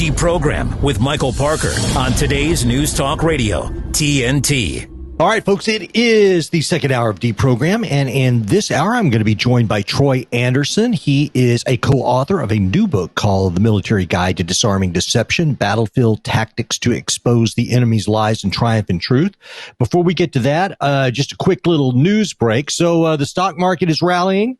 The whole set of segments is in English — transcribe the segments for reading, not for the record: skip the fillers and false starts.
Deprogram with Michael Parker on today's News Talk Radio, TNT. All right, folks, it is the second hour of Deprogram, and in this hour, I'm going to be joined by Troy Anderson. He is a co-author of a new book called The Military Guide to Disarming Deception, Battlefield Tactics to Expose the Enemy's Lies and Triumph in Truth. Before we get to that, just a quick little news break. So the stock market is rallying.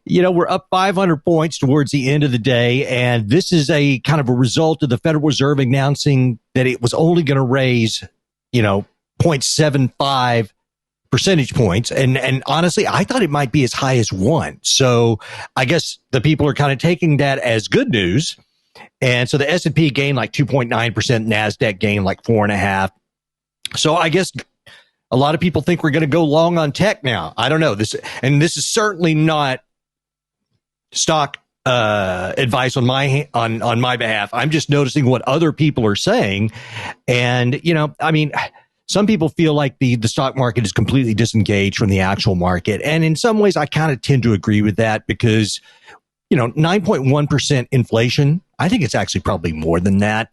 We're up 500 points towards the end of the day, and this is a kind of a result of the Federal Reserve announcing that it was only going to raise, 0.75 percentage points. And honestly, I thought it might be as high as 1. So I guess the people are kind of taking that as good news. And so the S&P gained like 2.9%, NASDAQ gained like 4.5%. So I guess a lot of people think we're going to go long on tech now. I don't know. This is certainly not stock advice on my behalf. I'm just noticing what other people are saying. And, some people feel like the stock market is completely disengaged from the actual market. And in some ways, I kind of tend to agree with that because, 9.1% inflation, I think it's actually probably more than that.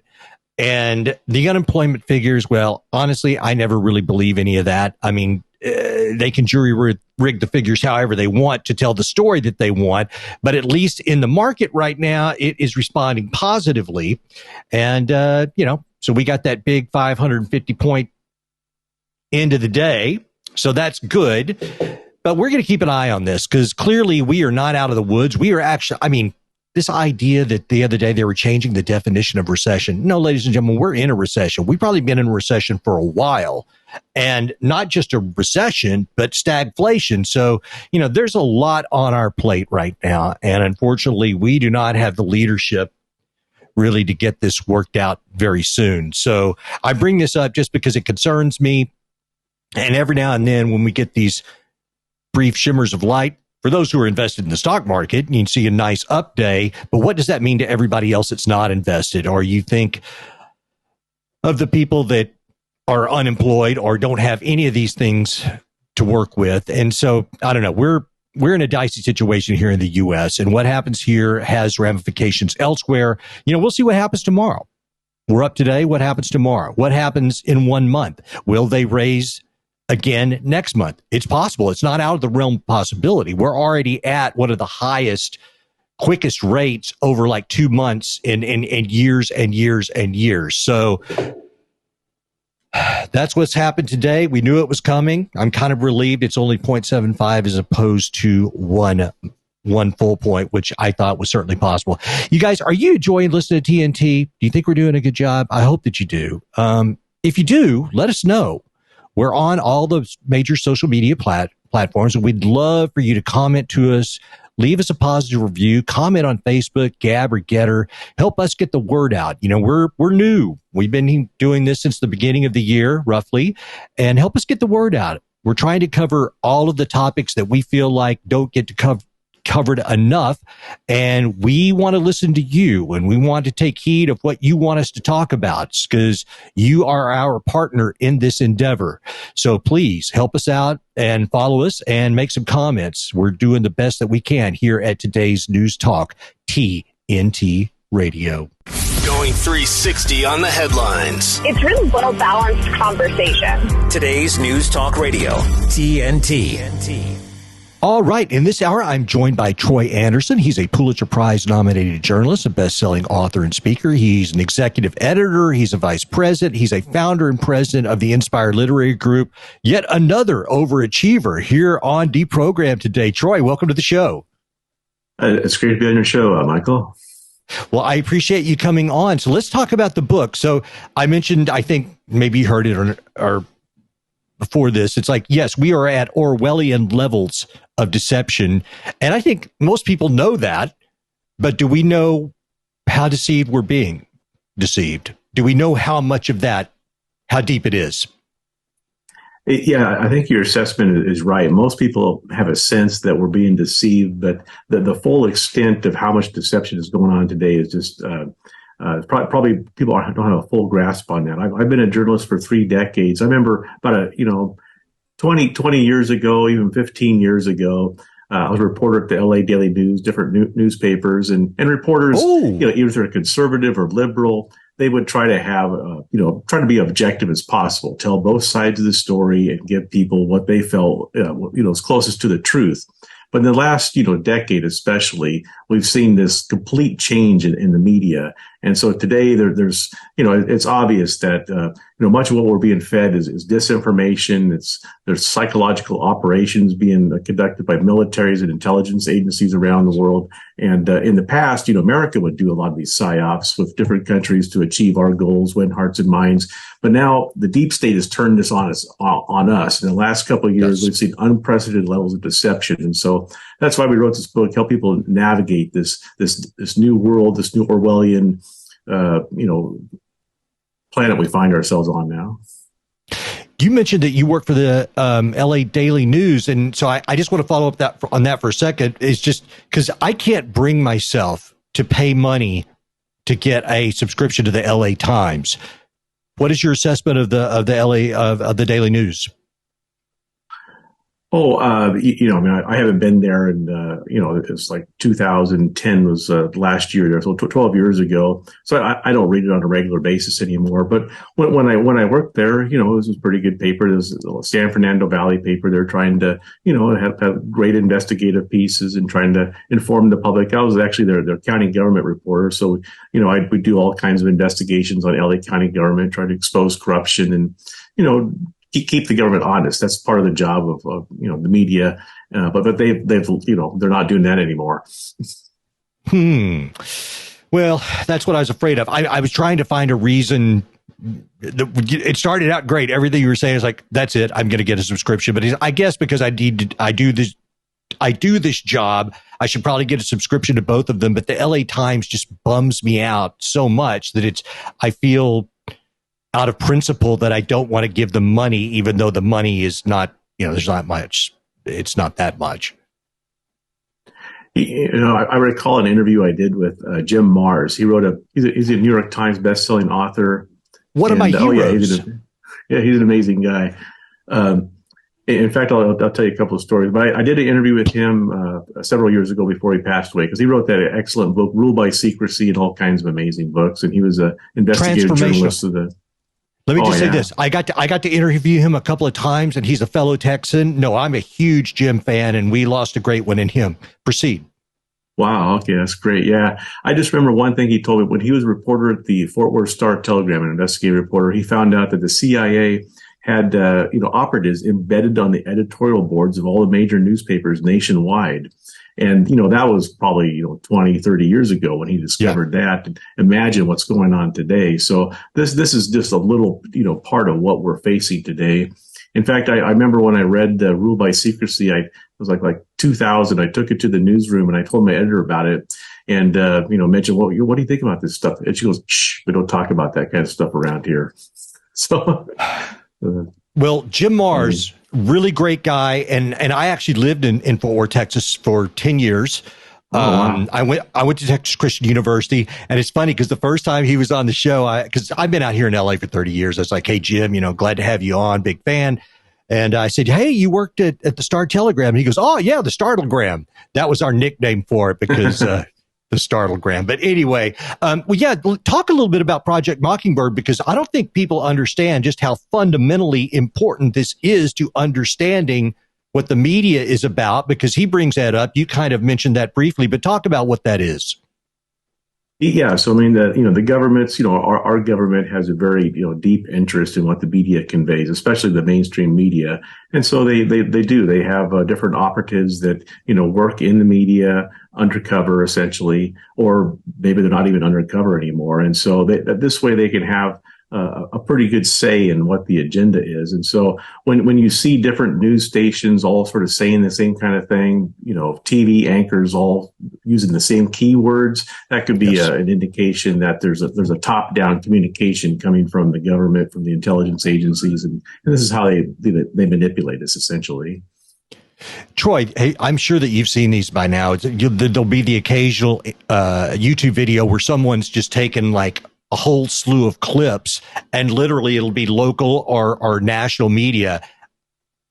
And the unemployment figures, well, honestly, I never really believe any of that. I mean, they can jury rig the figures however they want to tell the story that they want. But at least in the market right now, it is responding positively. And, so we got that big 550 point end of the day. So that's good. But we're going to keep an eye on this because clearly we are not out of the woods. We are actually, this idea that the other day they were changing the definition of recession. No, ladies and gentlemen, we're in a recession. We've probably been in a recession for a while. And not just a recession, but stagflation. So, there's a lot on our plate right now. And unfortunately, we do not have the leadership really to get this worked out very soon. So I bring this up just because it concerns me. And every now and then when we get these brief shimmers of light, for those who are invested in the stock market, you can see a nice up day. But what does that mean to everybody else that's not invested? Or you think of the people that are unemployed or don't have any of these things to work with. And so, I don't know, we're in a dicey situation here in the U.S. and what happens here has ramifications elsewhere. We'll see what happens tomorrow. We're up today. What happens tomorrow? What happens in 1 month? Will they raise again next month? It's possible. It's not out of the realm of possibility. We're already at one of the highest, quickest rates over like 2 months in years and years and years. So that's what's happened today. We knew it was coming. I'm kind of relieved it's only 0.75 as opposed to one full point, which I thought was certainly possible. You guys, are you enjoying listening to TNT? Do you think we're doing a good job? I hope that you do. If you do, let us know. We're on all the major social media platforms, and we'd love for you to comment to us. Leave us a positive review, comment on Facebook, Gab or Getter. Help us get the word out. We're new. We've been doing this since the beginning of the year, roughly, and help us get the word out. We're trying to cover all of the topics that we feel like don't get to covered enough, and we want to listen to you, and we want to take heed of what you want us to talk about because you are our partner in this endeavor. So please help us out and follow us and make some comments. We're doing the best that we can here at today's News Talk TNT Radio. Going 360 on the headlines. It's really well-balanced conversation. Today's News Talk Radio, TNT. All right. In this hour, I'm joined by Troy Anderson. He's a Pulitzer Prize-nominated journalist, a best-selling author and speaker. He's an executive editor. He's a vice president. He's a founder and president of the Inspired Literary Group. Yet another overachiever here on Deprogram today. Troy, welcome to the show. It's great to be on your show, Michael. Well, I appreciate you coming on. So let's talk about the book. So I mentioned, I think maybe you heard it or before this, it's like, yes, we are at Orwellian levels of deception. And I think most people know that, but do we know how deceived we're being deceived? Do we know how much of that, how deep it is? Yeah, I think your assessment is right. Most people have a sense that we're being deceived, but the full extent of how much deception is going on today is just probably people don't have a full grasp on that. I've been a journalist for 3 decades. I remember about 20 years ago, even 15 years ago, I was a reporter at the LA Daily News, different newspapers, and reporters, either they're conservative or liberal, they would try to have, try to be objective as possible, tell both sides of the story and give people what they felt, is closest to the truth. But in the last, decade especially, we've seen this complete change in the media. And so today there's, it's obvious that, much of what we're being fed is disinformation. There's psychological operations being conducted by militaries and intelligence agencies around the world. And in the past, America would do a lot of these psyops with different countries to achieve our goals, win hearts and minds. But now the deep state has turned this on us. In the last couple of years, we've seen unprecedented levels of deception. And so that's why we wrote this book, help people navigate this new world, this new Orwellian, planet we find ourselves on now. You mentioned that you work for the LA Daily News, and so I just want to follow up on that for a second. It's just because I can't bring myself to pay money to get a subscription to the LA Times. What is your assessment of the Daily News? I haven't been there, and it's like 2010 was last year there, so 12 years ago. So I don't read it on a regular basis anymore. But when I worked there, this was a pretty good paper. This is a San Fernando Valley paper. They're trying to, have great investigative pieces and trying to inform the public. I was actually their county government reporter, so I would do all kinds of investigations on LA County government, try to expose corruption and keep the government honest. That's part of the job of the media. But they've they're not doing that anymore. Well, that's what I was afraid of. I was trying to find a reason. It started out great. Everything you were saying is like, that's it. I'm going to get a subscription. But I guess because I do this job, I should probably get a subscription to both of them. But the LA Times just bums me out so much that I feel out of principle that I don't want to give them money, even though the money is not, there's not much. It's not that much. I recall an interview I did with Jim Marrs. He's a New York Times bestselling author. One of my heroes. He's an amazing guy. In fact, I'll tell you a couple of stories. But I did an interview with him several years ago before he passed away, because he wrote that excellent book, Rule by Secrecy, and all kinds of amazing books. And he was an investigative journalist of the. Let me just say this. I got to interview him a couple of times, and he's a fellow Texan. No, I'm a huge Jim fan, and we lost a great one in him. Proceed. Wow. Okay. That's great. Yeah. I just remember one thing he told me when he was a reporter at the Fort Worth Star-Telegram, an investigative reporter. He found out that the CIA had, operatives embedded on the editorial boards of all the major newspapers nationwide. And, that was probably, 20, 30 years ago when he discovered that. And imagine what's going on today. So this is just a little, part of what we're facing today. In fact, I remember when I read the Rule by Secrecy, it was like 2000. I took it to the newsroom and I told my editor about it and, mentioned, what do you think about this stuff? And she goes, shh, we don't talk about that kind of stuff around here. So. Well, Jim Marrs, really great guy. And I actually lived in Fort Worth, Texas for 10 years. Wow. I went to Texas Christian University, and it's funny because the first time he was on the show, because I've been out here in LA for 30 years. I was like, hey, Jim, glad to have you on, big fan. And I said, hey, you worked at the Star-Telegram. And he goes, oh, yeah, the Startlegram. That was our nickname for it because the Startlegram. But anyway, talk a little bit about Project Mockingbird, because I don't think people understand just how fundamentally important this is to understanding what the media is about, because he brings that up. You kind of mentioned that briefly, but talk about what that is. Yeah. So, the governments, our government has a very, deep interest in what the media conveys, especially the mainstream media. And so they do. They have different operatives that, work in the media undercover, essentially, or maybe they're not even undercover anymore. And so this way they can have a pretty good say in what the agenda is. And so when you see different news stations all sort of saying the same kind of thing, TV anchors all using the same keywords, that could be an indication that there's a top-down communication coming from the government, from the intelligence agencies. And this is how they manipulate us, essentially. Troy, hey, I'm sure that you've seen these by now. There'll be the occasional YouTube video where someone's just taken like a whole slew of clips, and literally it'll be local or national media.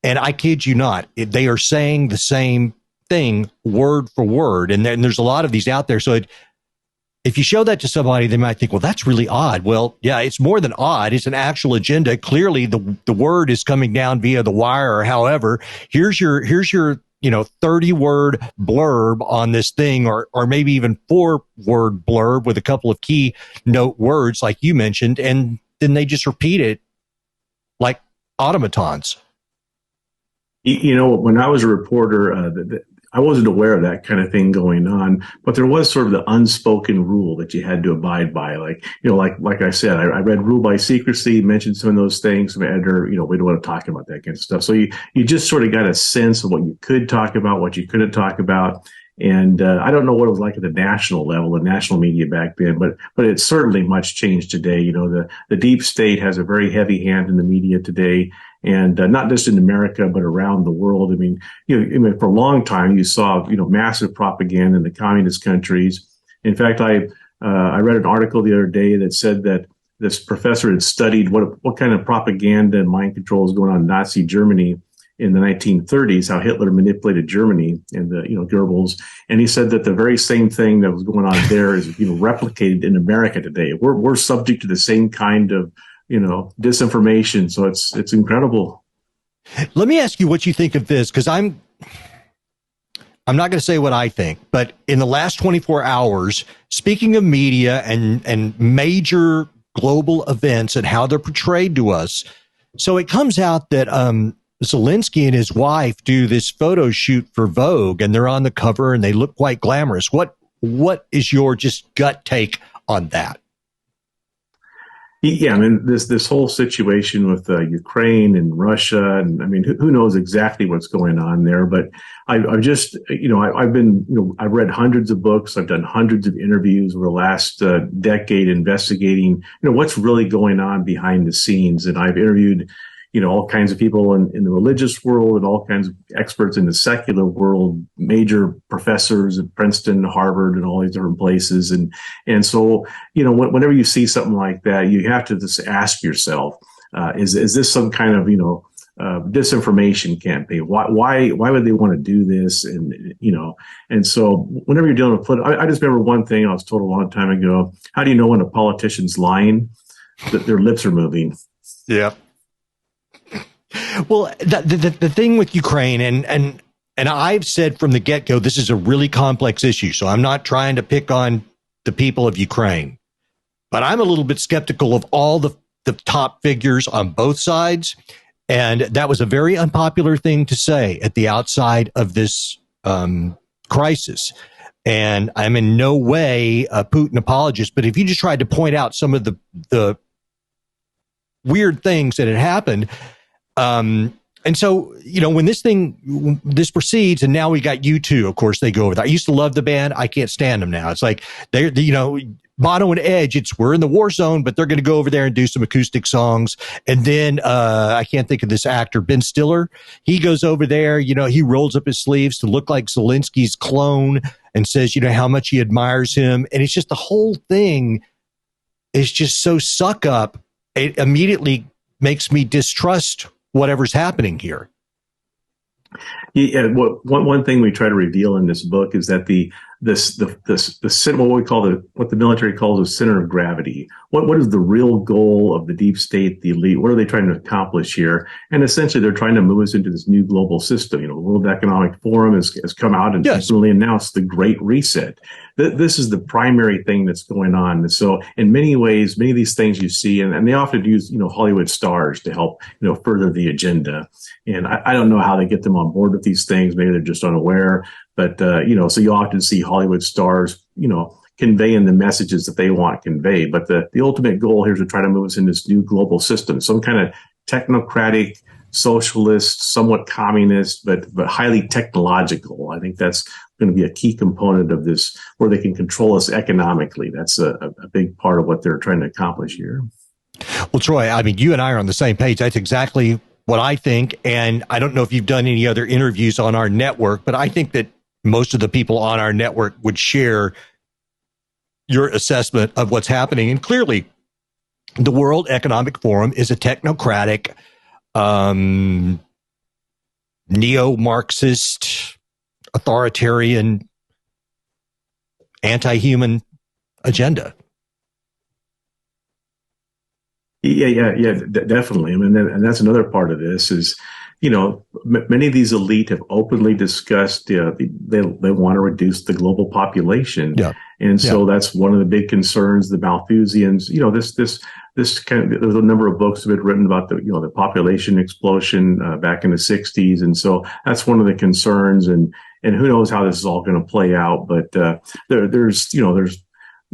And I kid you not, they are saying the same thing word for word. And there's a lot of these out there. So if you show that to somebody, they might think, well, that's really odd. Well, yeah, it's more than odd. It's an actual agenda. Clearly, the word is coming down via the wire or however. Here's your 30-word blurb on this thing, or maybe even 4-word blurb with a couple of key note words like you mentioned, and then they just repeat it like automatons. When I was a reporter, I wasn't aware of that kind of thing going on, but there was sort of the unspoken rule that you had to abide by. Like I said, I read Rule by Secrecy, mentioned some of those things. My editor, we don't want to talk about that kind of stuff. So you just sort of got a sense of what you could talk about, what you couldn't talk about. And I don't know what it was like at the national level, the national media back then, but it's certainly much changed today. The deep state has a very heavy hand in the media today. And not just in America, but around the world. I mean, for a long time, you saw, massive propaganda in the communist countries. In fact, I read an article the other day that said that this professor had studied what kind of propaganda and mind control was going on in Nazi Germany in the 1930s, how Hitler manipulated Germany and Goebbels. And he said that the very same thing that was going on there is, replicated in America today. We're subject to the same kind of disinformation. So it's incredible. Let me ask you what you think of this, because I'm not going to say what I think, but in the last 24 hours, speaking of media and major global events and how they're portrayed to us. So it comes out that Zelensky and his wife do this photo shoot for Vogue, and they're on the cover and they look quite glamorous. What is your just gut take on that? Yeah, I mean, this whole situation with Ukraine and Russia, and I mean, who knows exactly what's going on there? But I've just, I've read hundreds of books. I've done hundreds of interviews over the last decade investigating, what's really going on behind the scenes. And I've interviewed, all kinds of people in the religious world and all kinds of experts in the secular world, major professors at Princeton, Harvard, and all these different places. And so, whenever you see something like that, you have to just ask yourself, is this some kind of, disinformation campaign? Why would they want to do this? And so whenever you're dealing with I just remember one thing I was told a long time ago. How do you know when a politician's lying? That their lips are moving. Yeah. Well, the thing with Ukraine, and I've said from the get-go, this is a really complex issue. So I'm not trying to pick on the people of Ukraine, but I'm a little bit skeptical of all the top figures on both sides. And that was a very unpopular thing to say at the outside of this crisis. And I'm in no way a Putin apologist, but if you just tried to point out some of the weird things that had happened, and so, when this proceeds, and now we got U2, of course, they go over there. I used to love the band. I can't stand them now. It's like Bono and Edge, we're in the war zone, but they're going to go over there and do some acoustic songs. And then, I can't think of this actor, Ben Stiller. He goes over there, he rolls up his sleeves to look like Zelensky's clone and says, how much he admires him. And it's just the whole thing is just so suck up. It immediately makes me distrust whatever's happening here. Yeah, one thing we try to reveal in this book is that the what the military calls the center of gravity. What is the real goal of the deep state, the elite? What are they trying to accomplish here? And essentially, they're trying to move us into this new global system. The World Economic Forum has come out and recently announced the Great Reset. This is the primary thing that's going on. And so, in many ways, many of these things you see, and they often use Hollywood stars to help further the agenda. And I don't know how they get them on board with these things. Maybe they're just unaware. But, so you often see Hollywood stars, conveying the messages that they want conveyed. But the ultimate goal here is to try to move us in this new global system, some kind of technocratic, socialist, somewhat communist, but highly technological. I think that's going to be a key component of this, where they can control us economically. That's a big part of what they're trying to accomplish here. Well, Troy, I mean, you and I are on the same page. That's exactly what I think. And I don't know if you've done any other interviews on our network, but I think that most of the people on our network would share your assessment of what's happening. And clearly, the World Economic Forum is a technocratic, neo-Marxist authoritarian, anti-human agenda. Yeah, definitely. I mean, and that's another part of this is, many of these elite have openly discussed they want to reduce the global population. Yeah. And so that's one of the big concerns, the Malthusians, this kind of, there's a number of books have been written about the population explosion back in the 60s. And so that's one of the concerns, and who knows how this is all going to play out. But there's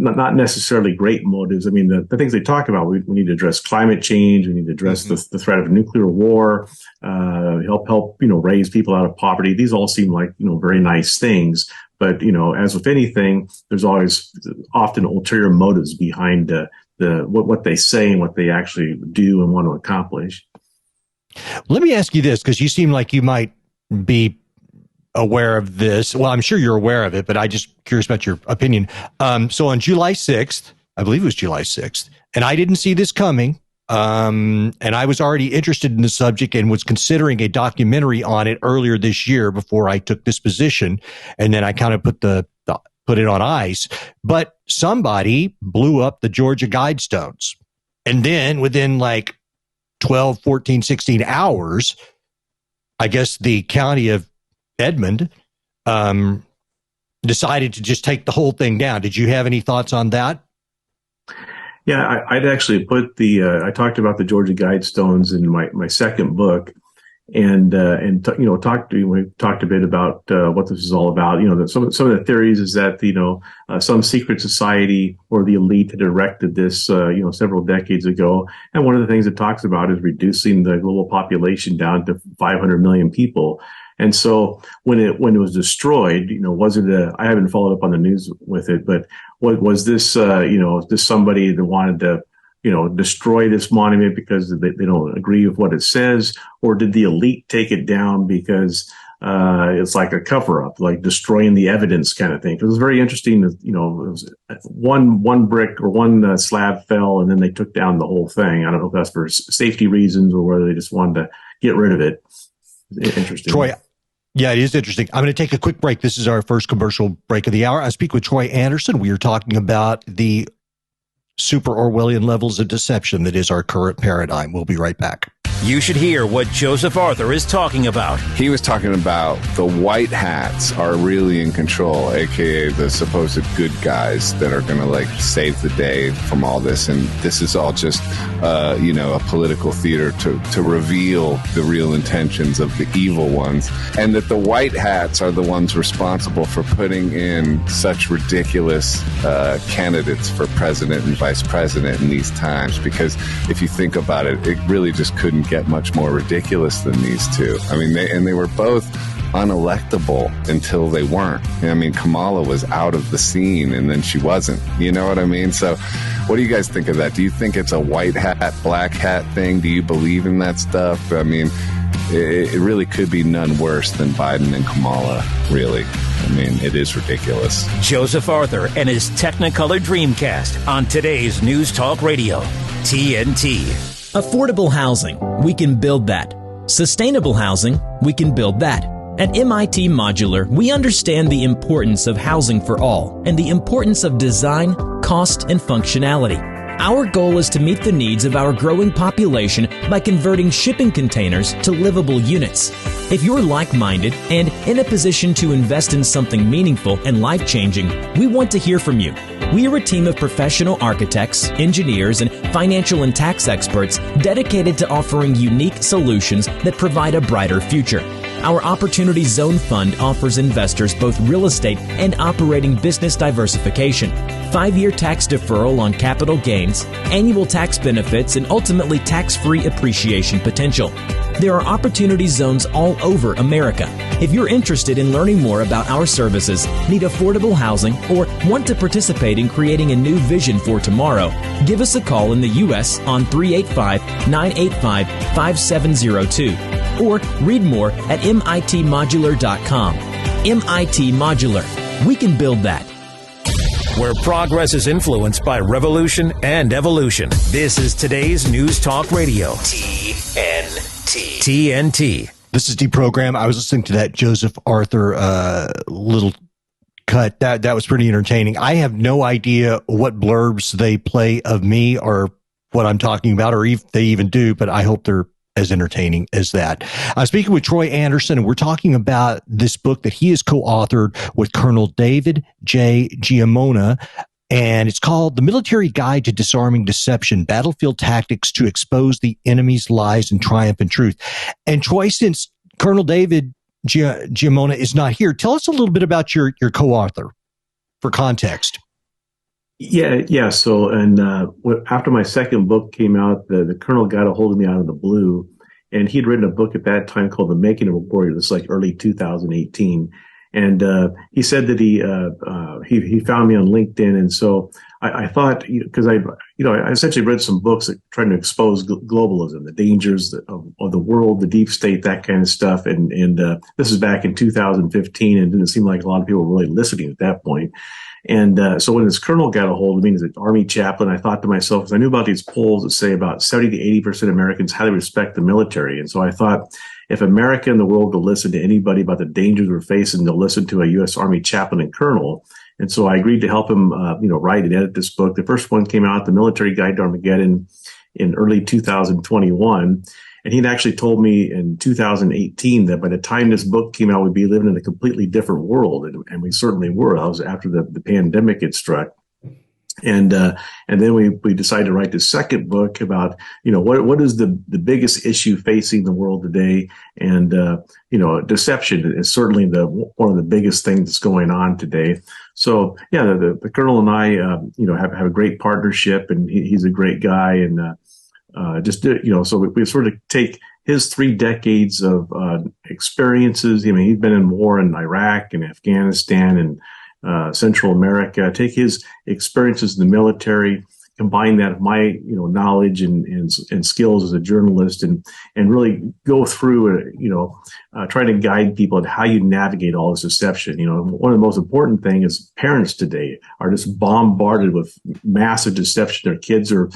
not necessarily great motives. I mean, the things they talk about, we need to address climate change. We need to address the threat of nuclear war, help, raise people out of poverty. These all seem like, very nice things. But, as with anything, there's always often ulterior motives behind what they say and what they actually do and want to accomplish. Let me ask you this, because you seem like you might be aware of this. Well, I'm sure you're aware of it, but I just curious about your opinion. So on July 6th, I believe it was July 6th, and I didn't see this coming. And I was already interested in the subject and was considering a documentary on it earlier this year before I took this position. And then I kind of put it on ice, but somebody blew up the Georgia Guidestones. And then within like 12, 14, 16 hours, I guess the county of Edmond decided to just take the whole thing down. Did you have any thoughts on that? Yeah, I'd actually put I talked about the Georgia Guidestones in my second book, and we talked a bit about what this is all about. Some of the theories is that some secret society or the elite had erected this several decades ago, and one of the things it talks about is reducing the global population down to 500 million people. And so when it was destroyed, was it I haven't followed up on the news with it, but was this this somebody that wanted to destroy this monument because they don't agree with what it says, or did the elite take it down because it's like a cover up, like destroying the evidence kind of thing? It was very interesting that it was one brick or one slab fell, and then they took down the whole thing. I don't know if that's for safety reasons or whether they just wanted to get rid of it. Interesting. Troy, yeah, it is interesting. I'm going to take a quick break. This is our first commercial break of the hour. I speak with Troy Anderson. We are talking about the super Orwellian levels of deception that is our current paradigm. We'll be right back. You should hear what Joseph Arthur is talking about. He was talking about the white hats are really in control, aka the supposed good guys that are going to save the day from all this. And this is all just, a political theater to reveal the real intentions of the evil ones. And that the white hats are the ones responsible for putting in such ridiculous candidates for president and vice president in these times. Because if you think about it, it really just couldn't get much more ridiculous than these two. I mean, they were both unelectable until they weren't. I mean, Kamala was out of the scene and then she wasn't. You know what I mean? So what do you guys think of that? Do you think it's a white hat, black hat thing? Do you believe in that stuff? I mean, it really could be none worse than Biden and Kamala, really. I mean, it is ridiculous. Joseph Arthur and his Technicolor Dreamcast on today's News Talk Radio, TNT. Affordable housing, we can build that. Sustainable housing, we can build that. At MIT Modular, we understand the importance of housing for all and the importance of design, cost, and functionality. Our goal is to meet the needs of our growing population by converting shipping containers to livable units. If you're like-minded and in a position to invest in something meaningful and life-changing, we want to hear from you. We are a team of professional architects, engineers, and financial and tax experts dedicated to offering unique solutions that provide a brighter future. Our Opportunity Zone Fund offers investors both real estate and operating business diversification, 5-year tax deferral on capital gains, annual tax benefits, and ultimately tax-free appreciation potential. There are opportunity zones all over America. If you're interested in learning more about our services, need affordable housing, or want to participate in creating a new vision for tomorrow, give us a call in the U.S. on 385-985-5702 or read more at mitmodular.com. MIT Modular. We can build that. Where progress is influenced by revolution and evolution. This is today's News Talk Radio, TNT. This is Deprogram. I was listening to that Joseph Arthur little cut. That was pretty entertaining. I have no idea what blurbs they play of me or what I'm talking about, or if they even do, but I hope they're as entertaining as that. I'm speaking with Troy Anderson, and we're talking about this book that he has co-authored with Colonel David J. Giammona, and it's called The Military Guide to Disarming Deception, Battlefield Tactics to Expose the Enemy's Lies and Triumph in Truth. And Troy, since Colonel David Giammona is not here, tell us a little bit about your co-author for context. Yeah. So, and after my second book came out, the Colonel got a hold of me out of the blue, and he'd written a book at that time called The Making of a Warrior. This is like early 2018. And he said that he found me on LinkedIn, and so I thought, because I essentially read some books that trying to expose globalism, the dangers of the world, the deep state, that kind of stuff, and this is back in 2015, and it didn't seem like a lot of people were really listening at that point. And so when this colonel got a hold of me as an Army chaplain, I thought to myself, because I knew about these polls that say about 70 to 80% of Americans highly respect the military, and so I thought, if America and the world will listen to anybody about the dangers we're facing, they'll listen to a U.S. Army chaplain and colonel. And so I agreed to help him, write and edit this book. The first one came out, The Military Guide to Armageddon, in early 2021. And he'd actually told me in 2018 that by the time this book came out, we'd be living in a completely different world. And we certainly were. That was after the pandemic had struck. And then we decided to write the second book about, what is the biggest issue facing the world today. And, deception is certainly one of the biggest things that's going on today. So yeah, the Colonel and I, have a great partnership, and he's a great guy. And, so we sort of take his 3 decades of, experiences. I mean, he's been in war in Iraq and Afghanistan and, Central America, take his experiences in the military, combine that with my, knowledge and skills as a journalist, and really go through, trying to guide people on how you navigate all this deception. One of the most important things is parents today are just bombarded with massive deception. Their kids are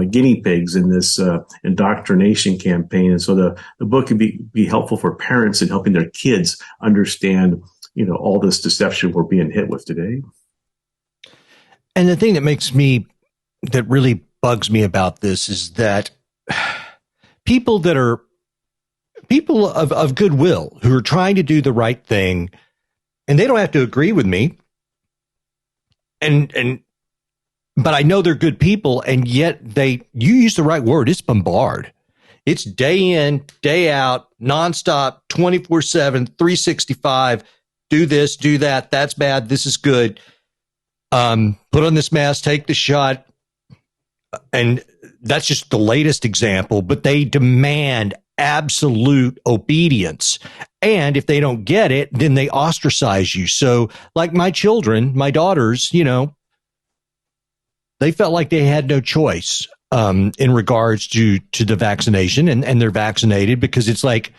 guinea pigs in this indoctrination campaign. And so the book could be helpful for parents in helping their kids understand all this deception we're being hit with today. And the thing that really bugs me about this is that people of goodwill who are trying to do the right thing, and they don't have to agree with me, but I know they're good people, and yet you use the right word, it's bombard. It's day in, day out, nonstop, 24/7, 365. Do this, do that. That's bad. This is good. Put on this mask, take the shot. And that's just the latest example, but they demand absolute obedience. And if they don't get it, then they ostracize you. So like my children, my daughters, they felt like they had no choice in regards to the vaccination, and they're vaccinated because it's like,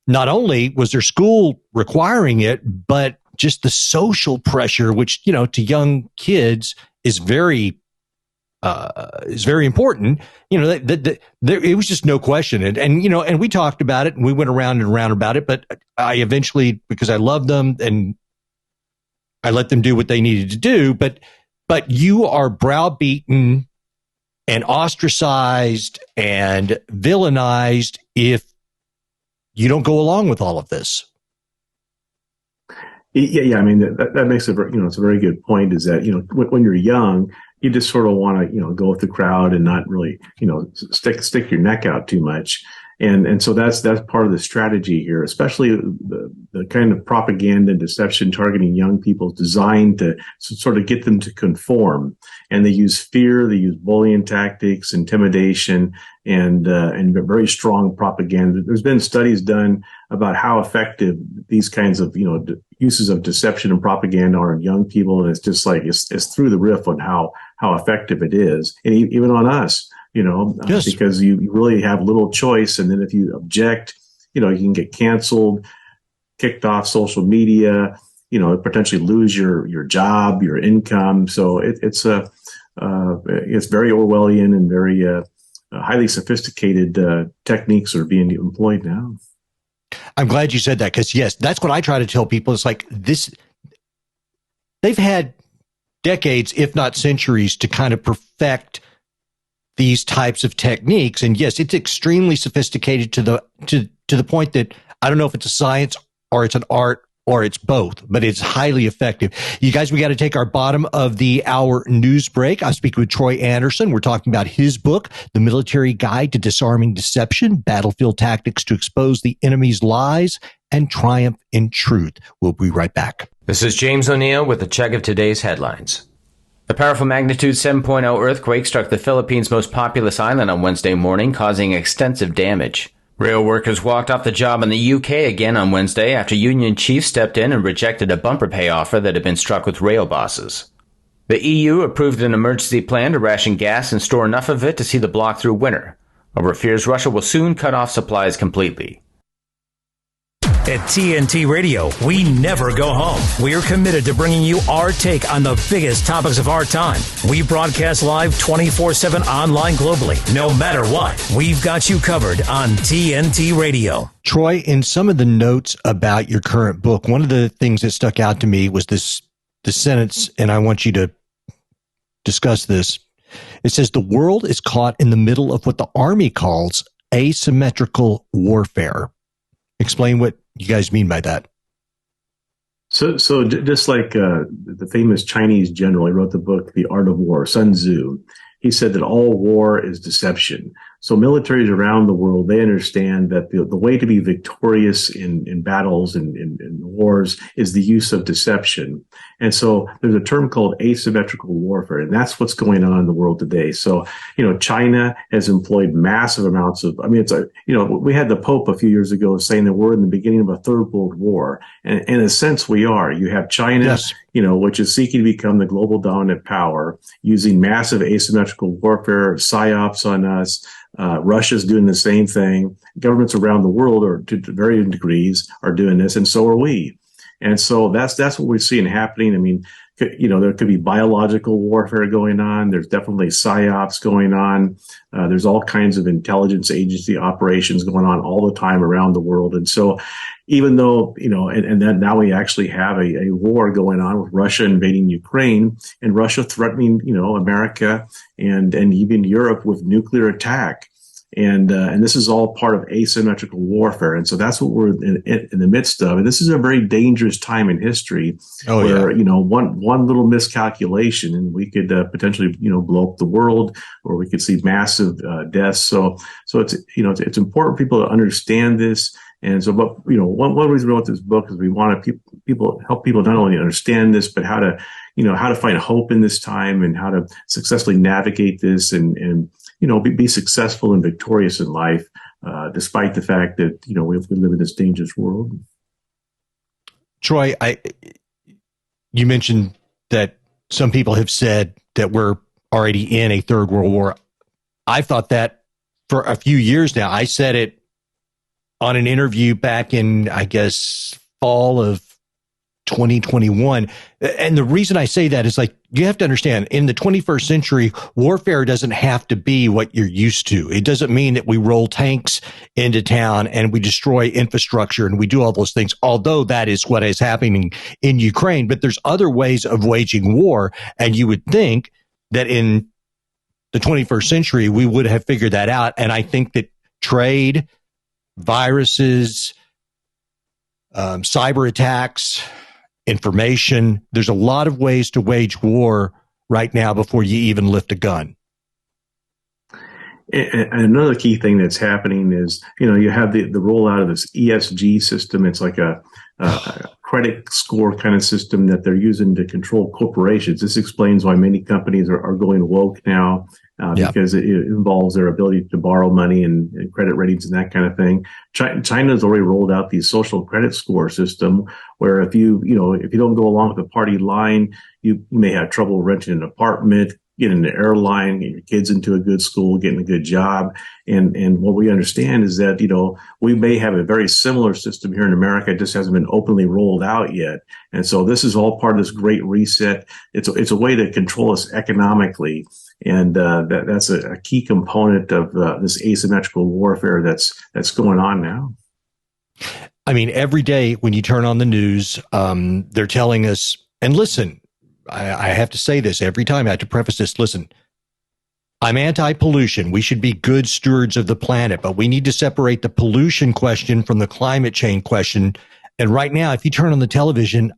not only was their school requiring it, but just the social pressure, which, to young kids is very important. It was just no question. And we talked about it, and we went around and around about it, but I eventually, because I love them and I let them do what they needed to do, but you are browbeaten and ostracized and villainized if you don't go along with all of this. Yeah. I mean, that makes it's a very good point, is that, when you're young, you just sort of want to, go with the crowd and not really, stick your neck out too much. And so that's part of the strategy here, especially the kind of propaganda and deception targeting young people designed to sort of get them to conform. And they use fear, they use bullying tactics, intimidation, and very strong propaganda. There's been studies done about how effective these kinds of, uses of deception and propaganda are in young people. And it's just like, it's through the roof on how effective it is. And even on us. Yes. Because you really have little choice. And then if you object, you can get canceled, kicked off social media, potentially lose your job, your income. So it's very Orwellian and very highly sophisticated techniques are being employed now. I'm glad you said that, because yes, that's what I try to tell people. It's like this, they've had decades, if not centuries, to kind of perfect these types of techniques. And yes, it's extremely sophisticated to the point that I don't know if it's a science or it's an art or it's both, but it's highly effective. You guys, we got to take our bottom of the hour news break. I'm speaking with Troy Anderson. We're talking about his book, The Military Guide to Disarming Deception, Battlefield Tactics to Expose the Enemy's Lies and Triumph in Truth. We'll be right back. This is James O'Neill with a check of today's headlines. A powerful magnitude 7.0 earthquake struck the Philippines' most populous island on Wednesday morning, causing extensive damage. Rail workers walked off the job in the UK again on Wednesday after union chiefs stepped in and rejected a bumper pay offer that had been struck with rail bosses. The EU approved an emergency plan to ration gas and store enough of it to see the bloc through winter, over fears Russia will soon cut off supplies completely. At TNT Radio, we never go home. We're committed to bringing you our take on the biggest topics of our time. We broadcast live 24/7 online globally. No matter what, we've got you covered on TNT Radio. Troy, in some of the notes about your current book, one of the things that stuck out to me was the sentence, and I want you to discuss this. It says, the world is caught in the middle of what the Army calls asymmetrical warfare. Explain what you guys mean by that. So just like the famous Chinese general, he wrote the book, The Art of War, Sun Tzu. He said that all war is deception. So militaries around the world, they understand that the way to be victorious in battles and in wars is the use of deception. And so there's a term called asymmetrical warfare, and that's what's going on in the world today. So, China has employed massive amounts of, we had the Pope a few years ago saying that we're in the beginning of a third world war. And in a sense, we are. You have China, yes, which is seeking to become the global dominant power, using massive asymmetrical warfare, psyops on us. Russia's doing the same thing. Governments around the world, or to varying degrees, are doing this, and so are we. And so that's what we're seeing happening. I mean, there could be biological warfare going on. There's definitely psyops going on. There's all kinds of intelligence agency operations going on all the time around the world. And so even though, and then now we actually have a war going on with Russia invading Ukraine and Russia threatening, America and even Europe with nuclear attack. And this is all part of asymmetrical warfare. And so that's what we're in the midst of. And this is a very dangerous time in history where, one little miscalculation and we could potentially, blow up the world, or we could see massive deaths. So it's important for people to understand this. And so, but, one reason we wrote this book is we want to help people not only understand this, but how to find hope in this time and how to successfully navigate this and be successful and victorious in life, despite the fact that, we live in this dangerous world. Troy, you mentioned that some people have said that we're already in a third world war. I've thought that for a few years now. I said it on an interview back in, I guess, fall of 2021. And the reason I say that is, like, you have to understand, in the 21st century, warfare doesn't have to be what you're used to. It doesn't mean that we roll tanks into town and we destroy infrastructure and we do all those things, although that is what is happening in Ukraine. But there's other ways of waging war. And you would think that in the 21st century, we would have figured that out. And I think that trade, viruses, cyber attacks, information, there's a lot of ways to wage war right now before you even lift a gun. And another key thing that's happening is, you have the rollout of this ESG system. It's like a credit score kind of system that they're using to control corporations. This explains why many companies are going woke now, because it involves their ability to borrow money and credit ratings and that kind of thing. China's already rolled out the social credit score system, where if you don't go along with the party line, you may have trouble renting an apartment, getting an airline, get your kids into a good school, getting a good job. And what we understand is that, we may have a very similar system here in America. It just hasn't been openly rolled out yet. And so this is all part of this great reset. It's a way to control us economically. And that's a key component of this asymmetrical warfare that's going on now. I mean, every day when you turn on the news, they're telling us, and listen, I have to say this every time. I have to preface this. Listen, I'm anti-pollution. We should be good stewards of the planet, but we need to separate the pollution question from the climate change question. And right now, if you turn on the television,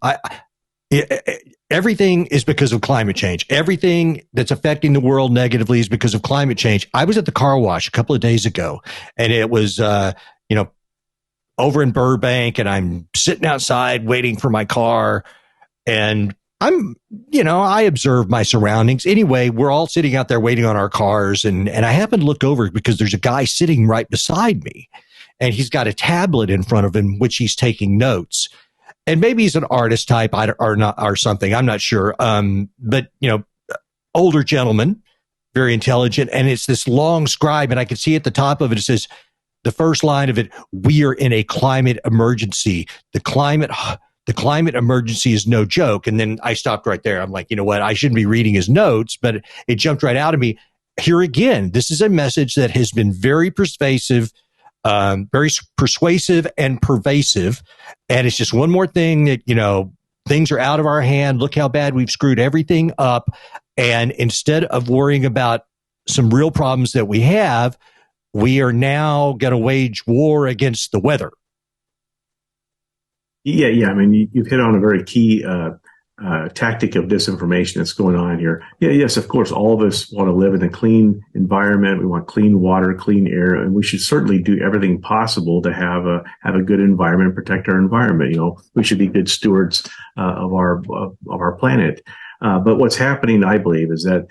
everything is because of climate change. Everything that's affecting the world negatively is because of climate change. I was at the car wash a couple of days ago, and it was, over in Burbank, and I'm sitting outside waiting for my car, and I observe my surroundings. Anyway, we're all sitting out there waiting on our cars, and I happen to look over because there's a guy sitting right beside me, and he's got a tablet in front of him, which he's taking notes. And maybe he's an artist type or something. I'm not sure. But older gentleman, very intelligent, and it's this long scribe, and I can see at the top of it, it says, the first line of it, we are in a climate emergency. The climate emergency is no joke. And then I stopped right there. I'm like, you know what? I shouldn't be reading his notes, but it jumped right out of me. Here again, this is a message that has been very persuasive and pervasive. And it's just one more thing that, things are out of our hand. Look how bad we've screwed everything up. And instead of worrying about some real problems that we have, we are now going to wage war against the weather. Yeah. I mean, you've hit on a very key tactic of disinformation that's going on here. Yeah, yes, of course, all of us want to live in a clean environment. We want clean water, clean air, and we should certainly do everything possible to have a good environment, protect our environment. We should be good stewards of our planet. But what's happening, I believe, is that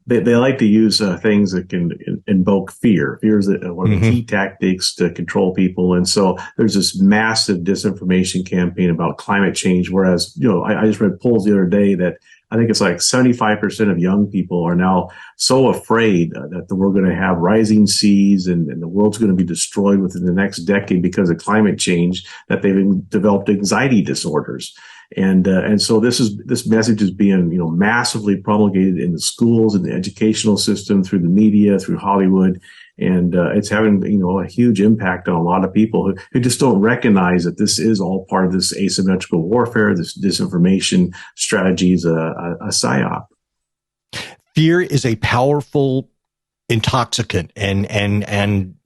they like to use things that can invoke fear. Fear is one of the key tactics to control people. And so there's this massive disinformation campaign about climate change. Whereas, I just read polls the other day that I think it's like 75% of young people are now so afraid that we're going to have rising seas and the world's going to be destroyed within the next decade because of climate change that they've developed anxiety disorders. And so this message is being, massively promulgated in the schools, in the educational system, through the media, through Hollywood. And it's having, a huge impact on a lot of people who just don't recognize that this is all part of this asymmetrical warfare, this disinformation strategy is a psyop. Fear is a powerful intoxicant. And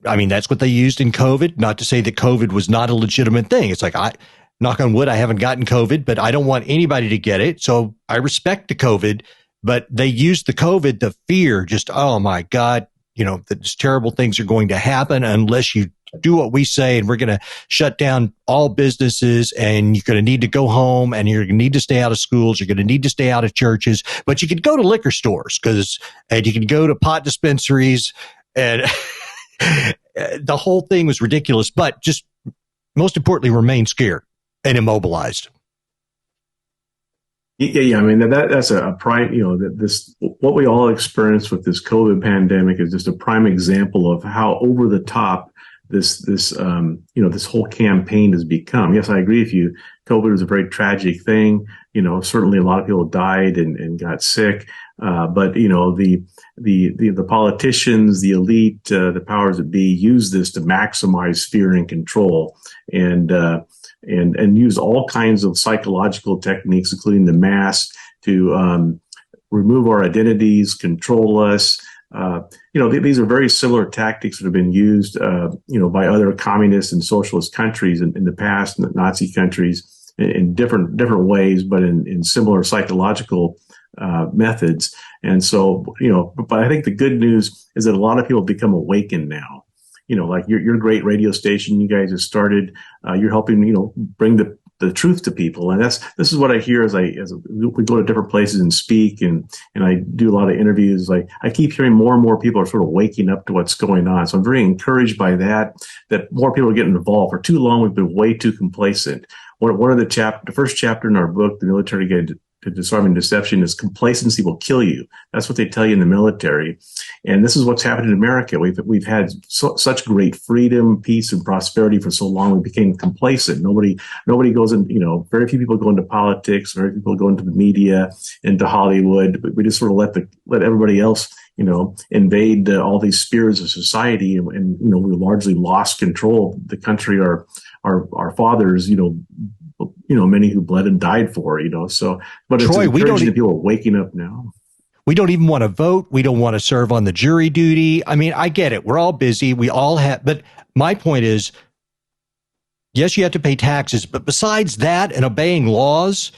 I mean, that's what they used in COVID. Not to say that COVID was not a legitimate thing. It's like, knock on wood, I haven't gotten COVID, but I don't want anybody to get it. So I respect the COVID, but they used the COVID to fear just, oh my God, that these terrible things are going to happen unless you do what we say, and we're going to shut down all businesses, and you're going to need to go home, and you're going to need to stay out of schools. You're going to need to stay out of churches, but you could go to liquor stores and you can go to pot dispensaries, and the whole thing was ridiculous, but just most importantly, remain scared and immobilized. Yeah. I mean, that's a prime, what we all experienced with this COVID pandemic is just a prime example of how over the top this whole campaign has become. Yes, I agree with you. COVID was a very tragic thing. Certainly a lot of people died and got sick. But the politicians, the elite, the powers that be use this to maximize fear and control and use all kinds of psychological techniques, including the mask, to remove our identities, control us. These are very similar tactics that have been used, by other communist and socialist countries in the past, and Nazi countries in different ways, but in similar psychological methods. And so, but I think the good news is that a lot of people have become awakened now. Like your great radio station you guys have started, you're helping, bring the truth to people. And this is what I hear as we go to different places and speak and I do a lot of interviews. Like I keep hearing more and more people are sort of waking up to what's going on. So I'm very encouraged by that more people are getting involved. For too long, we've been way too complacent. One of the first chapter in our book, The Military Guide to Disarming Deception, is complacency will kill you. That's what they tell you in the military. And this is what's happened in America. We've had such great freedom, peace, and prosperity for so long. We became complacent. Nobody goes in, very few people go into politics, very few people go into the media, into Hollywood. We just sort of let everybody else, invade all these spheres of society. And we largely lost control of the country, our our fathers, many who bled and died for, So, but it's Troy, encouraging that people are waking up now. We don't even want to vote. We don't want to serve on the jury duty. I mean, I get it. We're all busy. We all have. But my point is, yes, you have to pay taxes. But besides that and obeying laws,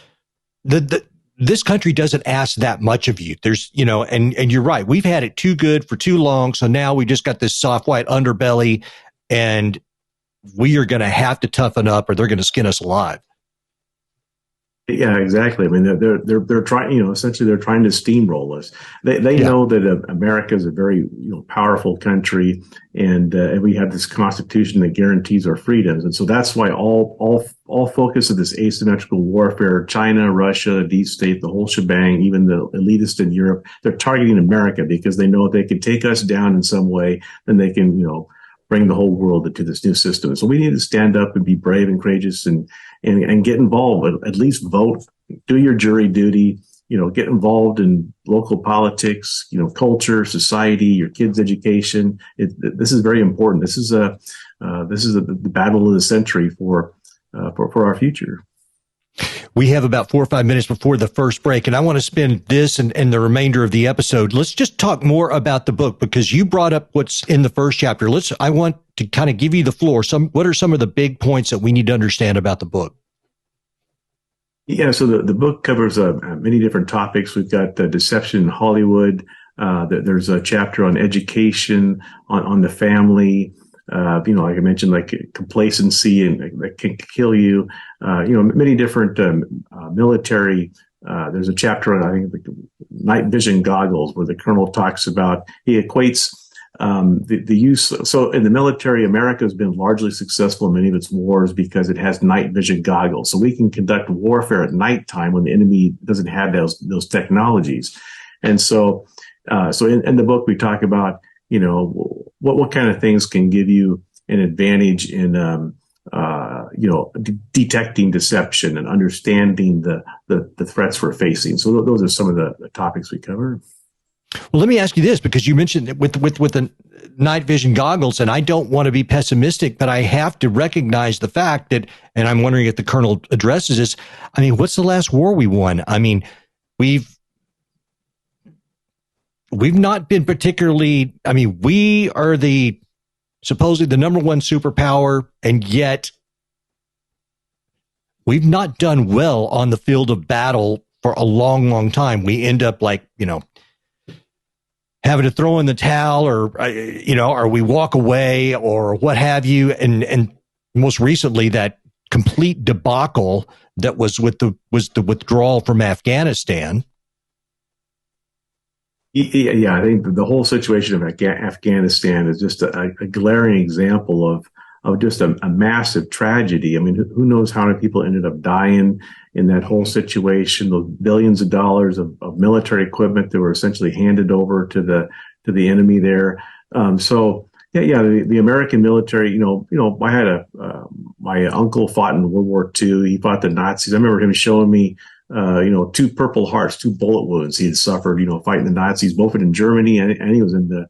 this country doesn't ask that much of you. There's, and you're right. We've had it too good for too long. So now we just got this soft white underbelly, and we are going to have to toughen up or they're going to skin us alive. Yeah, exactly. I mean, they're trying, essentially they're trying to steamroll us. They know that America is a very, powerful country, and we have this constitution that guarantees our freedoms. And so that's why all focus of this asymmetrical warfare, China, Russia, deep state, the whole shebang, even the elitists in Europe, they're targeting America because they know if they can take us down in some way, then they can, bring the whole world into this new system. So we need to stand up and be brave and courageous and get involved. At least vote, do your jury duty, get involved in local politics, culture, society, your kids' education. This is very important. This is the battle of the century for our future. We have about 4 or 5 minutes before the first break, and I want to spend this and the remainder of the episode. Let's just talk more about the book, because you brought up what's in the first chapter. I want to kind of give you the floor. What are some of the big points that we need to understand about the book? Yeah, so the book covers many different topics. We've got deception in Hollywood. There's a chapter on education, on the family. Like I mentioned, like complacency and that can kill you. Many different military. There's a chapter on, I think, the night vision goggles, where the colonel talks about, he equates the use. So in the military, America has been largely successful in many of its wars because it has night vision goggles. So we can conduct warfare at nighttime when the enemy doesn't have those technologies. And so in the book, we talk about, what kind of things can give you an advantage in, detecting deception and understanding the threats we're facing. So those are some of the topics we cover. Well, let me ask you this, because you mentioned with the night vision goggles, and I don't want to be pessimistic, but I have to recognize the fact that, and I'm wondering if the colonel addresses this. I mean, what's the last war we won? I mean, we've not been particularly, we are supposedly the number one superpower, and yet we've not done well on the field of battle for a long, long time. We end up having to throw in the towel, or we walk away or what have you. And most recently, that complete debacle that was the withdrawal from Afghanistan. Yeah, I think the whole situation of Afghanistan is just a glaring example of just a massive tragedy. I mean, who knows how many people ended up dying in that whole situation? Those billions of dollars of military equipment that were essentially handed over to the enemy there. The American military. I had my uncle fought in World War II. He fought the Nazis. I remember him showing me, 2 Purple Hearts, 2 bullet wounds he had suffered, fighting the Nazis, both in Germany and he was in the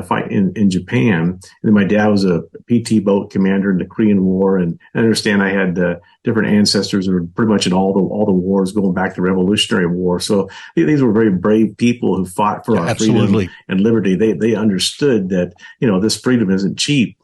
fight in Japan. And then my dad was a PT boat commander in the Korean War. And I understand I had different ancestors that were pretty much in all the wars going back to the Revolutionary War. So these were very brave people who fought for our freedom and liberty. They understood that, this freedom isn't cheap.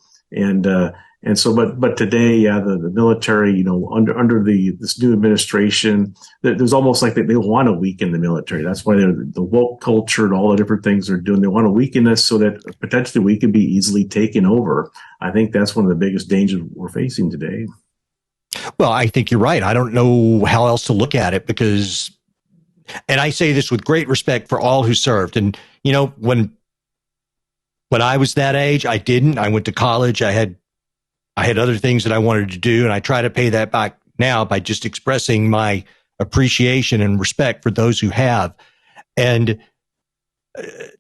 And so, but today, the military, under this new administration, there's almost like they want to weaken the military. That's why the woke culture and all the different things they're doing. They want to weaken us so that potentially we can be easily taken over. I think that's one of the biggest dangers we're facing today. Well, I think you're right. I don't know how else to look at it, because, and I say this with great respect for all who served. And, when I was that age, I didn't. I went to college. I had other things that I wanted to do, and I try to pay that back now by just expressing my appreciation and respect for those who have. And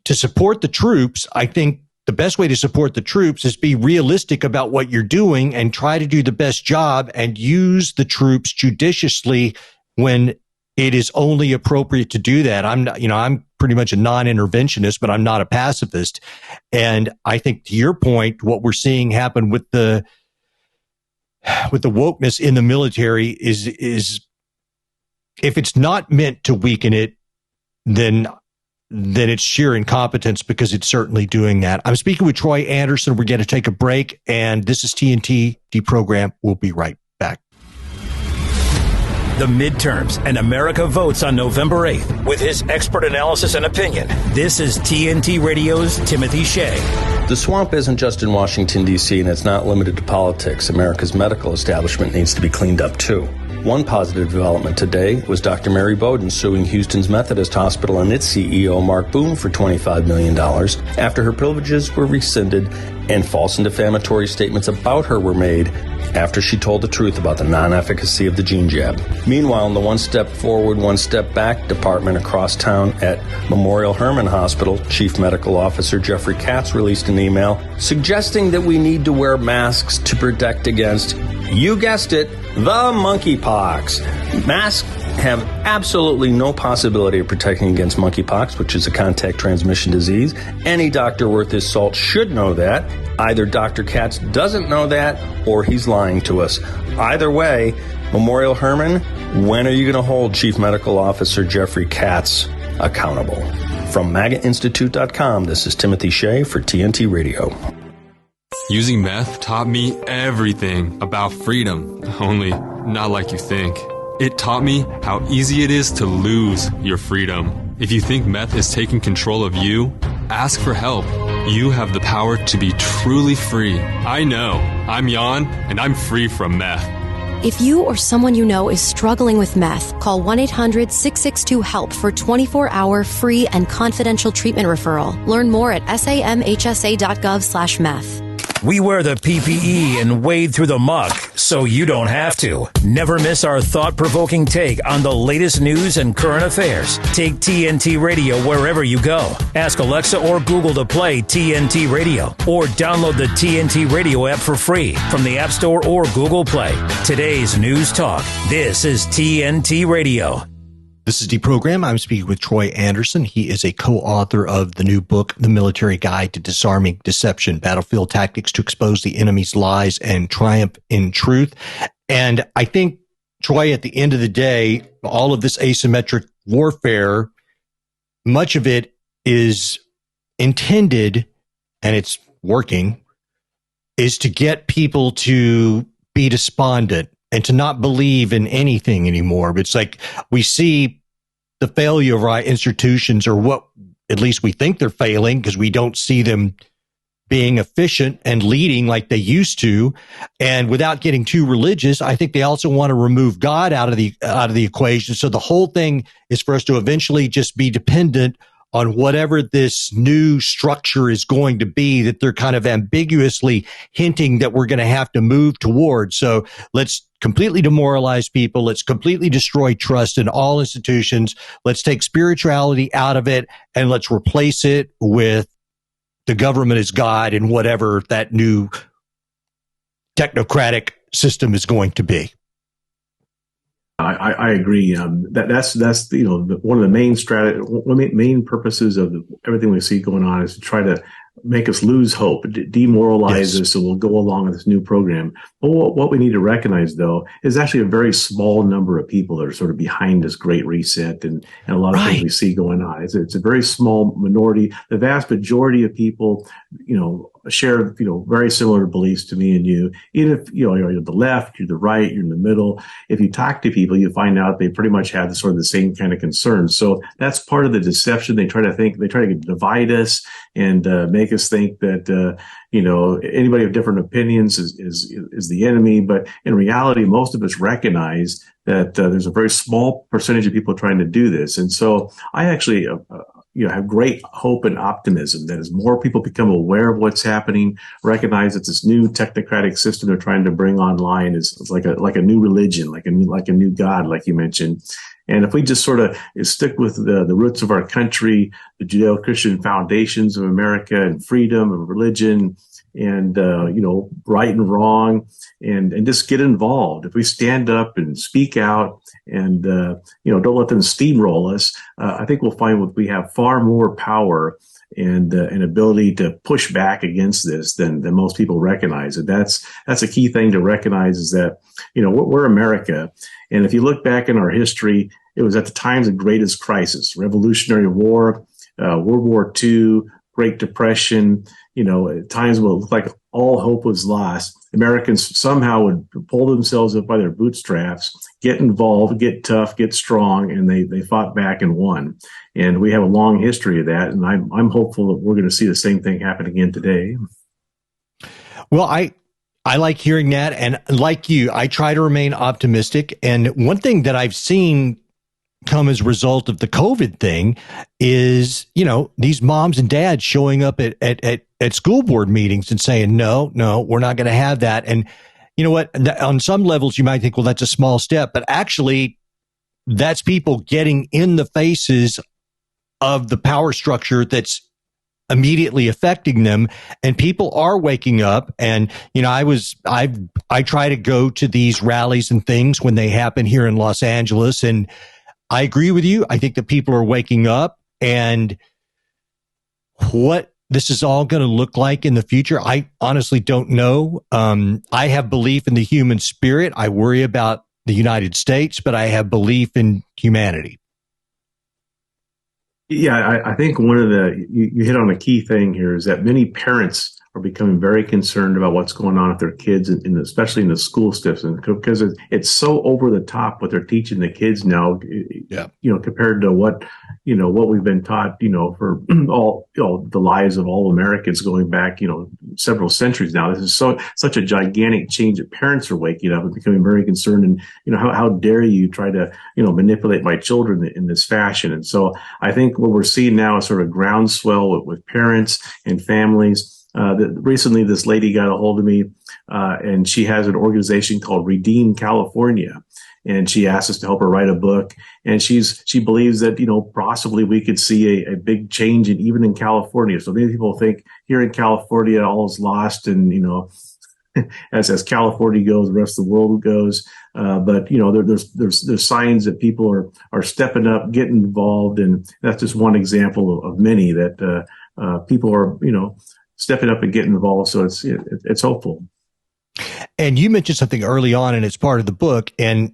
to support the troops, I think the best way to support the troops is be realistic about what you're doing and try to do the best job and use the troops judiciously when it is only appropriate to do that. I'm pretty much a non-interventionist, but I'm not a pacifist. And I think, to your point, what we're seeing happen with the wokeness in the military is if it's not meant to weaken it, then it's sheer incompetence, because it's certainly doing that. I'm speaking with Troy Anderson. We're going to take a break, and this is TNT Deprogram. We'll be right back. The midterms, and America votes on November 8th. With his expert analysis and opinion, this is TNT Radio's Timothy Shea. The swamp isn't just in Washington, D.C., and it's not limited to politics. America's medical establishment needs to be cleaned up, too. One positive development today was Dr. Mary Bowden suing Houston's Methodist Hospital and its CEO, Mark Boone, for $25 million after her privileges were rescinded and false and defamatory statements about her were made after she told the truth about the non-efficacy of the gene jab. Meanwhile, in the one step forward, one step back department across town at Memorial Hermann Hospital, Chief Medical Officer Jeffrey Katz released an email suggesting that we need to wear masks to protect against, you guessed it, the monkeypox. Masks have absolutely no possibility of protecting against monkeypox, which is a contact transmission disease. Any doctor worth his salt should know that. Either Dr. Katz doesn't know that, or he's lying to us. Either way, Memorial Hermann, when are you going to hold Chief Medical Officer Jeffrey Katz accountable? From MAGAInstitute.com, this is Timothy Shea for TNT Radio. Using meth taught me everything about freedom, only not like you think. It taught me how easy it is to lose your freedom. If you think meth is taking control of you, ask for help. You have the power to be truly free. I know. I'm Jan, and I'm free from meth. If you or someone you know is struggling with meth, call 1-800-662-HELP for 24-hour free and confidential treatment referral. Learn more at samhsa.gov/meth. We wear the PPE and wade through the muck so you don't have to. Never miss our thought-provoking take on the latest news and current affairs. Take TNT Radio wherever you go. Ask Alexa or Google to play TNT Radio, or download the TNT Radio app for free from the App Store or Google Play. Today's News Talk. This is TNT Radio. This is Deprogram. I'm speaking with Troy Anderson. He is a co-author of the new book, The Military Guide to Disarming Deception, Battlefield Tactics to Expose the Enemy's Lies and Triumph in Truth. And I think, Troy, at the end of the day, all of this asymmetric warfare, much of it is intended, and it's working, is to get people to be despondent and to not believe in anything anymore. It's like we see the failure of our institutions, or what at least we think they're failing, because we don't see them being efficient and leading like they used to. And without getting too religious, I think they also want to remove God out of the equation. So the whole thing is for us to eventually just be dependent on whatever this new structure is going to be that they're kind of ambiguously hinting that we're going to have to move towards. So let's completely demoralize people. Let's completely destroy trust in all institutions. Let's take spirituality out of it, and let's replace it with the government as God and whatever that new technocratic system is going to be. I agree. That's one of the main purposes of everything we see going on is to try to make us lose hope, demoralize us, and we'll go along with this new program. But what we need to recognize, though, is actually a very small number of people that are sort of behind this great reset and a lot of things we see going on. It's a very small minority. The vast majority of people, share, very similar beliefs to me and you. Even if, you're the left, you're the right, you're in the middle. If you talk to people, you find out they pretty much have sort of the same kind of concerns. So that's part of the deception. They try to divide us and make us think that, anybody with different opinions is the enemy. But in reality, most of us recognize that there's a very small percentage of people trying to do this. And so I actually, have great hope and optimism that as more people become aware of what's happening, recognize that this new technocratic system they're trying to bring online is like a new religion, like a new God, like you mentioned. And if we just sort of stick with the roots of our country, the Judeo-Christian foundations of America and freedom and religion, and right and wrong, and just get involved. If we stand up and speak out and don't let them steamroll us, I think we'll find we have far more power and an ability to push back against this than most people recognize. And that's a key thing to recognize, is that we're America, and if you look back in our history, it was at the times of greatest crisis: Revolutionary War, World War II, Great Depression. At times when it looked like all hope was lost, Americans somehow would pull themselves up by their bootstraps, get involved, get tough, get strong, and they fought back and won. And we have a long history of that, and I'm hopeful that we're going to see the same thing happen again today. Well, I like hearing that, and like you, I try to remain optimistic. And one thing that I've seen come as a result of the COVID thing is, these moms and dads showing up at school board meetings and saying, no, we're not going to have that. And you know what? On some levels, you might think, well, that's a small step, but actually that's people getting in the faces of the power structure that's immediately affecting them, and people are waking up. And I try to go to these rallies and things when they happen here in Los Angeles, and I agree with you. I think that people are waking up, and what this is all going to look like in the future, I honestly don't know. I have belief in the human spirit. I worry about the United States, but I have belief in humanity. Yeah, I think one of you hit on a key thing here, is that many parents are becoming very concerned about what's going on with their kids, especially in the school systems, because it's so over the top what they're teaching the kids now. Yeah. Compared to what we've been taught, for all the lives of all Americans going back, several centuries now. This is such a gigantic change that parents are waking up and becoming very concerned. And how dare you try to manipulate my children in this fashion? And so I think what we're seeing now is sort of groundswell with parents and families. Recently, this lady got a hold of me, and she has an organization called Redeem California, and she asked us to help her write a book. And she believes that possibly we could see a big change even in California. So many people think here in California all is lost, and as California goes, the rest of the world goes. But there's signs that people are stepping up, getting involved, and that's just one example of many that people are stepping up and getting involved. So it's hopeful. And you mentioned something early on, and it's part of the book. And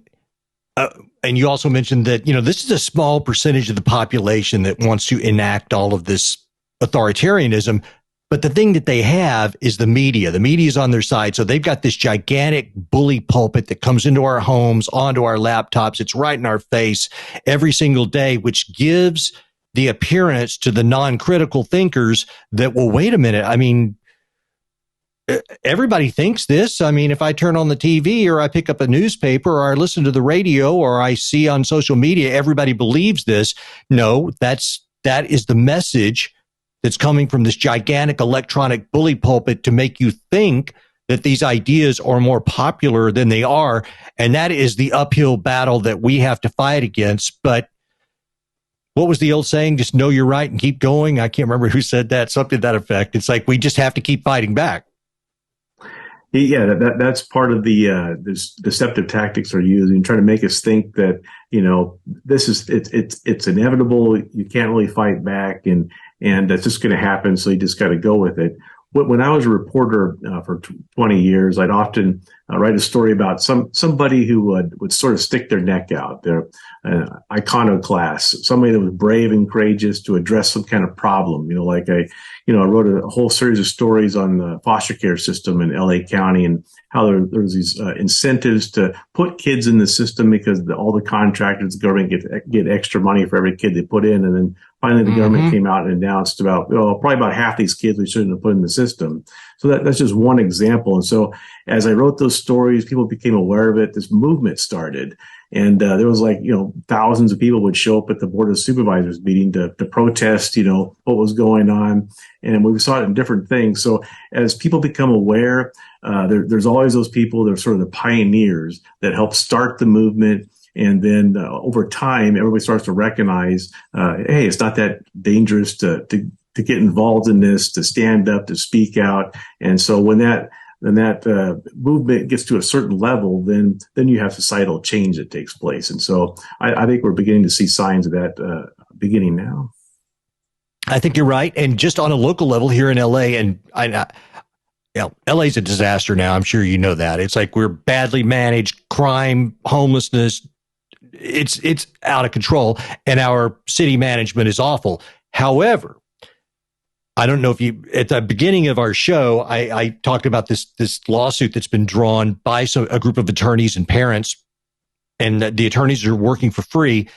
you also mentioned that, this is a small percentage of the population that wants to enact all of this authoritarianism. But the thing that they have is the media. The media is on their side. So they've got this gigantic bully pulpit that comes into our homes, onto our laptops. It's right in our face every single day, which gives the appearance to the non-critical thinkers that, well, wait a minute. I mean, everybody thinks this. I mean, if I turn on the TV or I pick up a newspaper or I listen to the radio or I see on social media, everybody believes this. No, that is the message that's coming from this gigantic electronic bully pulpit to make you think that these ideas are more popular than they are. And that is the uphill battle that we have to fight against. But what was the old saying? Just know you're right and keep going. I can't remember who said that, something to that effect. It's like, we just have to keep fighting back. Yeah, that's part of the this deceptive tactics are using, trying to make us think that, this is, it's inevitable. You can't really fight back, and that's just going to happen. So you just got to go with it. When I was a reporter for 20 years, I'd often write a story about somebody who would sort of stick their neck out. They're iconoclast, somebody that was brave and courageous to address some kind of problem. I wrote a whole series of stories on the foster care system in LA County and how there's these incentives to put kids in the system because all the contractors, the government get extra money for every kid they put in. And then finally the government came out and announced probably about half these kids we shouldn't have put in the system. So that's just one example. And so as I wrote those stories, people became aware of it. This movement started. And there was thousands of people would show up at the Board of Supervisors meeting to protest, what was going on. And we saw it in different things. So as people become aware, there's always those people that are sort of the pioneers that help start the movement. And then over time, everybody starts to recognize, hey, it's not that dangerous to get involved in this, to stand up, to speak out. And so when that movement gets to a certain level, then you have societal change that takes place. And so I think we're beginning to see signs of that beginning now. I think you're right. And just on a local level here in LA, and LA's a disaster now. I'm sure you know that. It's like we're badly managed, crime, homelessness. It's out of control, and our city management is awful. However, I don't know if you, at the beginning of our show, I talked about this lawsuit that's been drawn by a group of attorneys and parents, and the attorneys are working for free.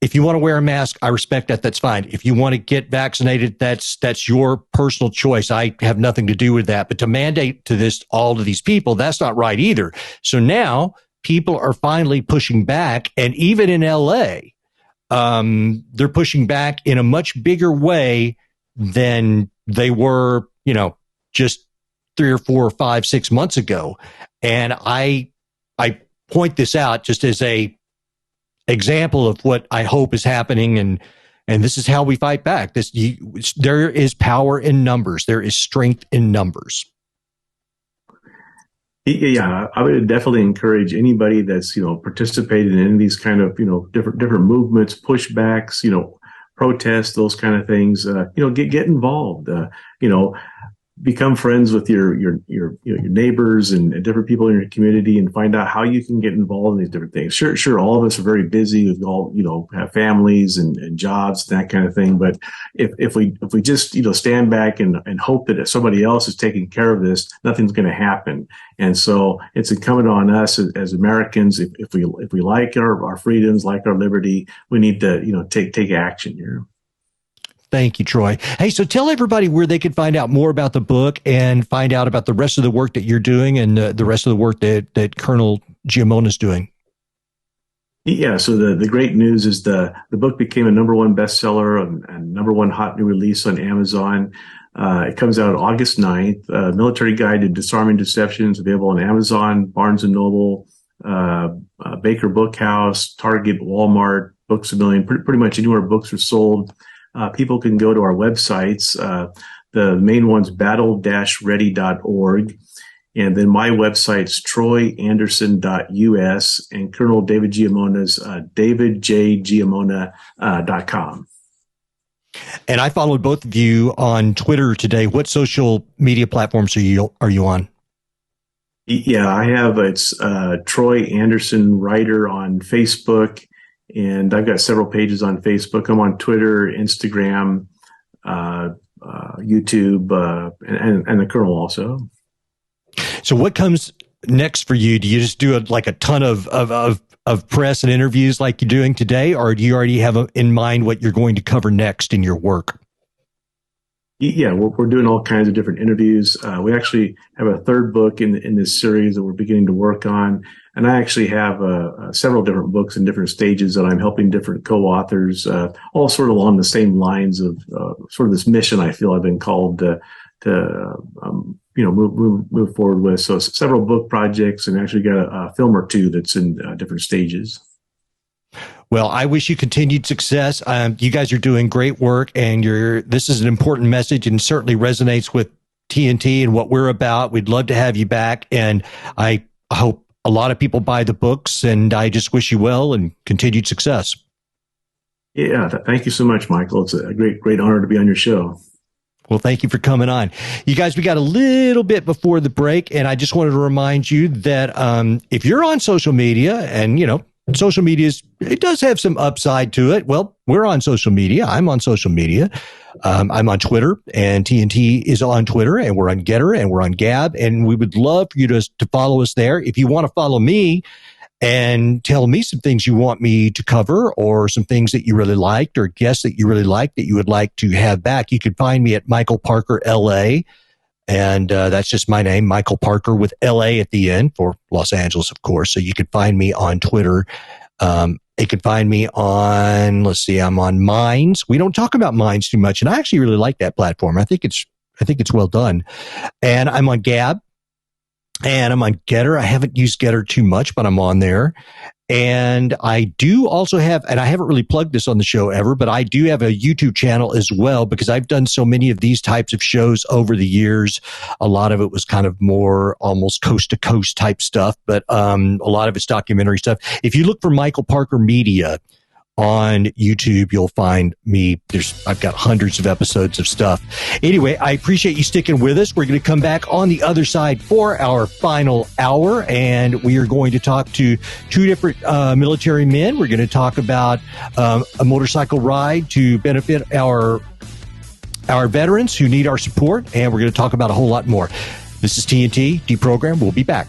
If you want to wear a mask, I respect that. That's fine. If you want to get vaccinated, that's your personal choice. I have nothing to do with that. But to mandate all of these people, that's not right either. So now people are finally pushing back, and even in LA, they're pushing back in a much bigger way than they were, just 3 or 4 or 5, 6 months ago. And I point this out just as a example of what I hope is happening, and this is how we fight back. There is power in numbers. There is strength in numbers. Yeah, I would definitely encourage anybody that's participated in these kind of different movements, pushbacks, protests, those kind of things. Get involved. Become friends with your neighbors and different people in your community, and find out how you can get involved in these different things. Sure, all of us are very busy. We all have families and jobs, that kind of thing. But if we just stand back and hope that somebody else is taking care of this, nothing's going to happen. And so it's incumbent on us as Americans, if we like our freedoms, like our liberty, we need to take action here. Thank you, Troy. Hey, so tell everybody where they can find out more about the book and find out about the rest of the work that you're doing and the rest of the work that Colonel Giamona is doing. Yeah, so the great news is the book became a #1 bestseller and #1 hot new release on Amazon. It comes out August 9th. Military Guide to Disarming Deception is available on Amazon, Barnes & Noble, Baker Bookhouse, Target, Walmart, Books A Million, pretty much anywhere books are sold. People can go to our websites. The main one's battle-ready.org. And then my website's troyanderson.us, and Colonel David Giamona's davidjgiamona.com. And I followed both of you on Twitter today. What social media platforms are you on? Yeah, I have, it's Troy Anderson Writer on Facebook. And I've got several pages on Facebook. I'm on Twitter, Instagram, YouTube, and the Colonel also. So what comes next for you? Do you just do a ton of press and interviews like you're doing today, or do you already have in mind what you're going to cover next in your work? Yeah, we're doing all kinds of different interviews. We actually have a third book in this series that we're beginning to work on. And I actually have several different books in different stages that I'm helping different co-authors, all sort of along the same lines of sort of this mission I feel I've been called to move forward with. So several book projects, and actually got a film or two that's in different stages. Well, I wish you continued success. You guys are doing great work, and this is an important message and certainly resonates with TNT and what we're about. We'd love to have you back, and I hope a lot of people buy the books, and I just wish you well and continued success. Yeah, thank you so much, Michael. It's a great honor to be on your show. Well, thank you for coming on. You guys, we got a little bit before the break, and I just wanted to remind you that if you're on social media, and, social media it does have some upside to it. Well, we're on social media. I'm on social media. I'm on Twitter, and TNT is on Twitter, and we're on Getter, and we're on Gab, and we would love for you to follow us there. If you want to follow me and tell me some things you want me to cover, or some things that you really liked, or guests that you really liked that you would like to have back, you can find me at Michael Parker LA. And that's just my name, Michael Parker, with LA at the end, for Los Angeles, of course. So you can find me on Twitter. You can find me on, I'm on Minds. We don't talk about Minds too much, and I actually really like that platform. I think it's well done. And I'm on Gab, and I'm on Getter. I haven't used Getter too much, but I'm on there. And I do also have, and I haven't really plugged this on the show ever, but I do have a YouTube channel as well, because I've done so many of these types of shows over the years. A lot of it was kind of more almost coast to coast type stuff, but a lot of it's documentary stuff. If you look for Michael Parker Media on YouTube, you'll find me. I've got hundreds of episodes of stuff. Anyway, I appreciate you sticking with us. We're going to come back on the other side for our final hour, and we are going to talk to two different military men. We're going to talk about a motorcycle ride to benefit our veterans who need our support, and we're going to talk about a whole lot more. This is TNT Deprogram. We'll be back.